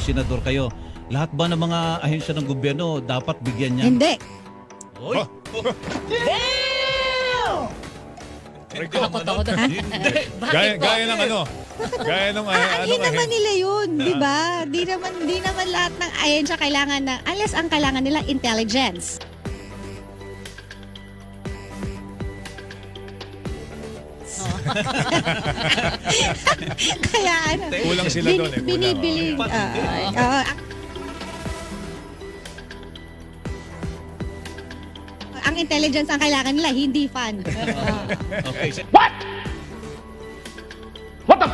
senador kayo. Lahat ba ng mga ahensya ng gobyerno dapat bigyan niya? Hindi. Oy! Takot ako doon. Gaya ng ano? Gaya ng Aanin naman nila yun, di ba? Di naman lahat ng ahensya kailangan na, unless ang kailangan nila intelligence. Kaya ano, Kulang sila doon eh. binibiling. Ang intelligence ang kailangan nila, hindi fun. Okay. What? What the